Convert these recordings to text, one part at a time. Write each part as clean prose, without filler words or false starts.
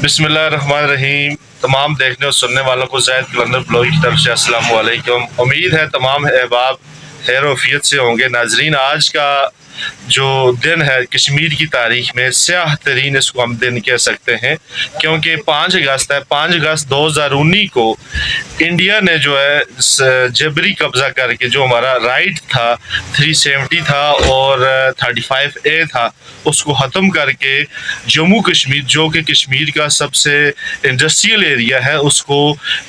बिस्मिल्लाहिर्रहमानिर्रहीम। तमाम देखने और सुनने वालों को ज़ैद कलंदर ब्लॉग की तरफ से अस्सलाम वालेकुम। उम्मीद है तमाम अहबाब खैर वफियत से होंगे। नाजरीन, आज का जो दिन है कश्मीर की तारीख में स्याह तरीन इसको हम दिन कह सकते हैं, क्योंकि 5 अगस्त है। 5 अगस्त 2019 को इंडिया ने जो है जबरी कब्ज़ा करके जो हमारा राइट था 370 था और 35A था, उसको ख़त्म करके जम्मू कश्मीर जो कि कश्मीर का सबसे इंडस्ट्रियल एरिया है उसको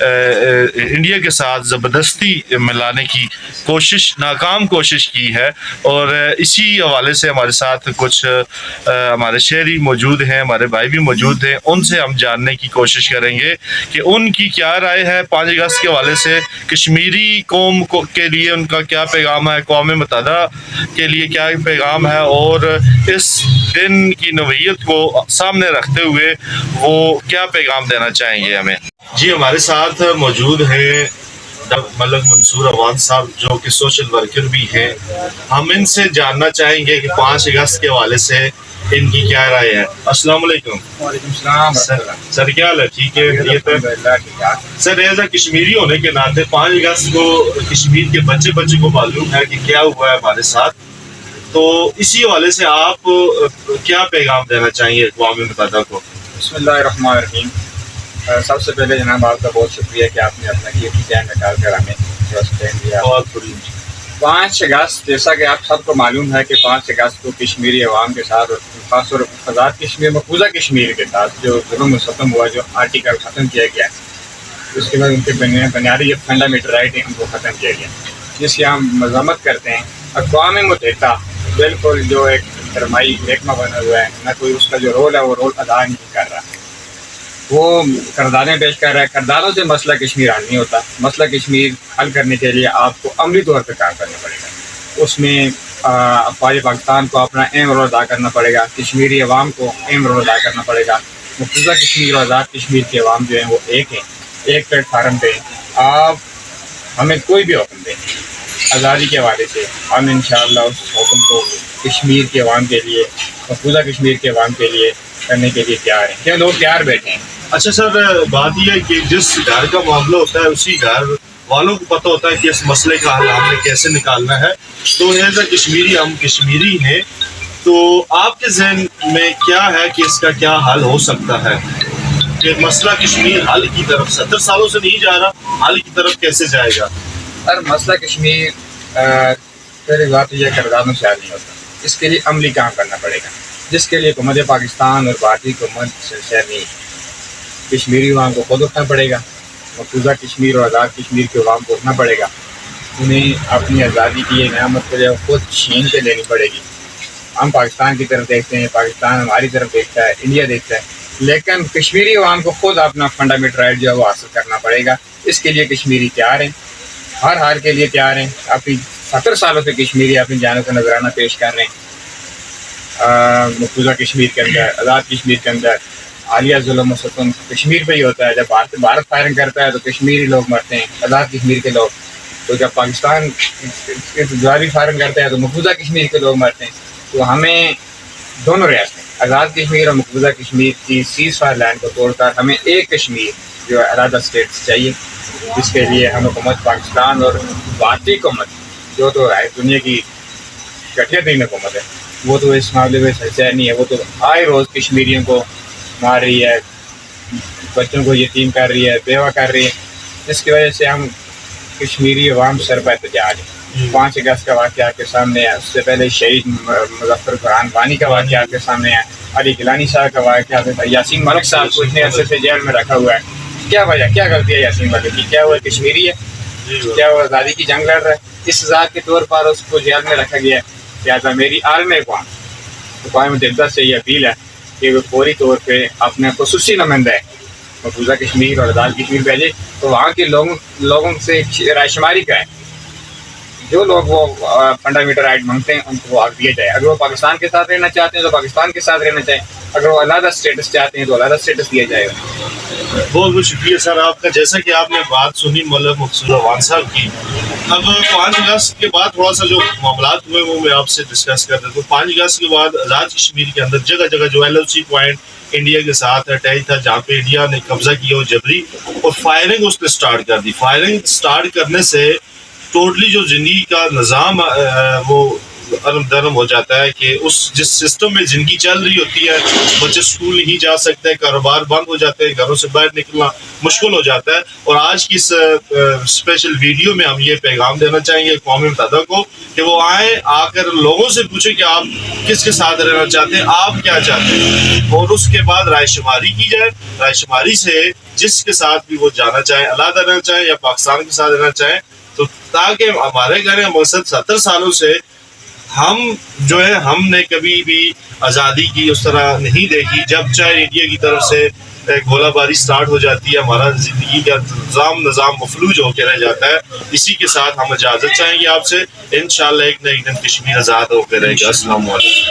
इंडिया के साथ ज़बरदस्ती मिलाने की नाकाम कोशिश की है। और इसी हवाले से हमारे साथ कुछ हमारे शहरी मौजूद हैं, हमारे भाई भी मौजूद हैं। उनसे हम जानने की कोशिश करेंगे कि उनकी क्या राय है 5 अगस्त के हवाले से, कश्मीरी कौम के लिए उनका क्या पैगाम है, कौम मुत्तहदा के लिए क्या पैगाम है, और इस दिन की नौइयत को सामने रखते हुए वो क्या पैगाम देना चाहेंगे हमें। जी, हमारे साथ मौजूद हैं मलक मंसूर अवान साहब, जो कि सोशल वर्कर भी हैं। हम इनसे जानना चाहेंगे कि 5 अगस्त के हवाले से इनकी क्या राय है। अस्सलाम वालेकुम। वालेकुम सलाम। सर क्या हाल है? ठीक है। सर, एज ए कश्मीरी होने के नाते 5 अगस्त को कश्मीर के बच्चे को मालूम है कि क्या हुआ है हमारे साथ, तो इसी हवाले से आप क्या पैगाम देना चाहेंगे अक़वाम मुत्तहदा को। बिस्मिल्लाहिर्रहमानिर्रहीम। सबसे पहले जनाब आपका बहुत शुक्रिया कि आपने अपना कीमती टाइम निकाल कर हमें टाइम दिया। बहुत बड़ी 5 अगस्त, जैसा कि आप सबको मालूम है कि 5 अगस्त को कश्मीरी अवाम के साथ, खासतौर पर आज़ाद कश्मीर, मकबूजा कश्मीर के साथ जो जुल्म ख़त्म हुआ, जो आर्टिकल ख़त्म किया गया, उसके बाद उनके बुनियादी जो फंडामेंटल राइट है उनको ख़त्म किया गया, जिसकी हम मज़म्मत करते हैं। अक़वाम मुत्तहिदा बिल्कुल जो एक सरमाई महकमा बना हुआ है, ना कोई उसका जो रोल है वो रोल अदा नहीं कर रहा, वो करदारें पेश कर रहा है। करदारों से मसला कश्मीर हल नहीं होता। मसला कश्मीर हल करने के लिए आपको अमली तौर पर काम करना पड़ेगा। उसमें अफ़वाज पाकिस्तान को अपना अहम रोल अदा करना पड़ेगा, कश्मीरी अवाम को अहम रोल अदा करना पड़ेगा। मकबूजा कश्मीर और आज़ाद कश्मीर के अवाम जो हैं वो एक हैं, एक प्लेटफार्म पे। आप हमें कोई भी हुक्म दें आज़ादी के हवाले से, हम इंशाअल्लाह उस हुक्म को कश्मीर के अवाम के लिए, मकबूजा कश्मीर के अवाम के लिए करने के लिए तैयार हैं। क्या लोग तैयार बैठे हैं। अच्छा सर, बात यह है कि जिस घर का मामला होता है उसी घर वालों को पता होता है कि इस मसले का हल हमने कैसे निकालना है। तो एज ए कश्मीरी, हम कश्मीरी हैं, तो आपके जहन में क्या है कि इसका क्या हल हो सकता है कि मसला कश्मीर हल की तरफ 70 सालों से नहीं जा रहा, हल की तरफ कैसे जाएगा। सर, मसला कश्मीर पहली बात यह करदारों से हल नहीं होता, इसके लिए अमली काम करना पड़ेगा, जिसके लिए हुकूमत पाकिस्तान और भारतीय हुकूमत से नहीं, कश्मीरी अवाम को खुद उठना पड़ेगा। मकबूजा कश्मीर और आज़ाद कश्मीर के अवाम को उठना पड़ेगा। उन्हें अपनी आज़ादी की ये नियामत को जो खुद छीन के लेनी पड़ेगी। हम पाकिस्तान की तरफ देखते हैं, पाकिस्तान हमारी तरफ देखता है, इंडिया देखता है, लेकिन कश्मीरी अवाम को खुद अपना फंडामेंटल राइट जो है वो हासिल करना पड़ेगा। इसके लिए कश्मीरी तैयार हैं, हर हाल के लिए तैयार हैं। अपनी 70 सालों से कश्मीरी अपनी जानों का नजराना पेश कर रहे हैं। मकबूजा कश्मीर के अंदर, आज़ाद कश्मीर के अंदर आलिया जुल्म सतम कश्मीर पे ही होता है। जब भारत फायरिंग करता है तो कश्मीरी लोग मरते हैं, आज़ाद कश्मीर के लोग। तो जब पाकिस्तान जारी फायरिंग करता है तो मकबूजा कश्मीर के लोग मरते हैं। तो हमें दोनों रियासतें, आज़ाद कश्मीर और मकबूजा कश्मीर की सीज़ फायर लाइन को तोड़कर हमें एक कश्मीर जो है अलग स्टेट्स चाहिए, जिसके लिए हम हुकूमत पाकिस्तान और भारतीय हुकूमत जो तो है दुनिया की घटिया तरीन हुकूमत है, वो तो इस मामले में सच्चाई है। वो तो आए रोज़ कश्मीरियों को मार रही है, बच्चों को यतीम कर रही है, बेवा कर रही है, जिसकी वजह से हम कश्मीरी अवाम सर पर एहतजाज है। 5 अगस्त का वाक़या आपके सामने है, उससे पहले शहीद मुज़फ़्फ़र कुरान वानी का वाक़या आपके सामने है, अली गिलानी साहब का वाक़या, यासीन मलिक साहब को इतने अरसे से जेल में रखा हुआ है। क्या वजह, क्या गलती है यासीन मलिक की? क्या वो कश्मीरी है? क्या वो आज़ादी की जंग लड़ रहा है? इस सज़ा के तौर पर उसको जेल में रखा गया है। लिहाजा मेरी आलम अक़वाम मुत्तहिदा से ये अपील है कि वो फौरी तौर पे अपने खुसूसी नुमाइंदा है मकबूजा कश्मीर और आज़ाद कश्मीर भेजे, तो वहाँ के लोगों से रायशुमारी कराएं। जो लोग वो फंडामेंटल राइट मांगते हैं उनको वो हक दिया जाए। अगर वो पाकिस्तान के साथ रहना चाहते हैं तो पाकिस्तान के साथ रहना चाहिए, अगर वो अलग स्टेटस चाहते हैं तो अलग स्टेटस दिया जाएगा। बहुत बहुत शुक्रिया सर आपका। जैसा कि आपने बात सुनी मौलाना मंसूर अवान साहब की, अब 5 अगस्त के बाद थोड़ा सा जो मामला हुए वो मैं आपसे डिस्कस कर देता हूँ। 5 अगस्त के बाद आज़ाद कश्मीर के अंदर जगह जगह जो LOC पॉइंट انڈیا کے ساتھ اٹیچ تھا جہاں پہ انڈیا نے قبضہ کیا وہ جبری, اور فائرنگ اس نے سٹارٹ کر دی. فائرنگ سٹارٹ کرنے سے ٹوٹلی جو زندگی کا نظام وہ ارم درم ہو جاتا ہے کہ اس جس سسٹم میں زندگی چل رہی ہوتی ہے, بچے اسکول نہیں جا سکتے, کاروبار بند ہو جاتے ہیں, گھروں سے باہر نکلنا مشکل ہو جاتا ہے. اور آج کی اس اسپیشل ویڈیو میں ہم یہ پیغام دینا چاہیں گے قوم متحدہ کو کہ وہ آئیں, آ کر لوگوں سے پوچھیں کہ آپ کس کے ساتھ رہنا چاہتے ہیں, آپ کیا چاہتے ہیں, اور اس کے بعد رائے شماری کی جائے. رائے شماری سے جس کے ساتھ بھی وہ جانا چاہیں, علیحدہ رہنا چاہیں یا پاکستان کے ساتھ رہنا چاہیں, تو تاکہ ہمارے گھر مقصد 70 سالوں سے ہم جو ہے ہم نے کبھی بھی آزادی کی اس طرح نہیں دیکھی. جب چاہے انڈیا کی طرف سے گولہ باری سٹارٹ ہو جاتی ہے, ہمارا زندگی کا نظام مفلوج ہو کے رہ جاتا ہے. اسی کے ساتھ ہم اجازت چاہیں گے آپ سے. انشاءاللہ ایک نہ ایک دن کشمیر آزاد ہو کے رہے گا. السلام علیکم.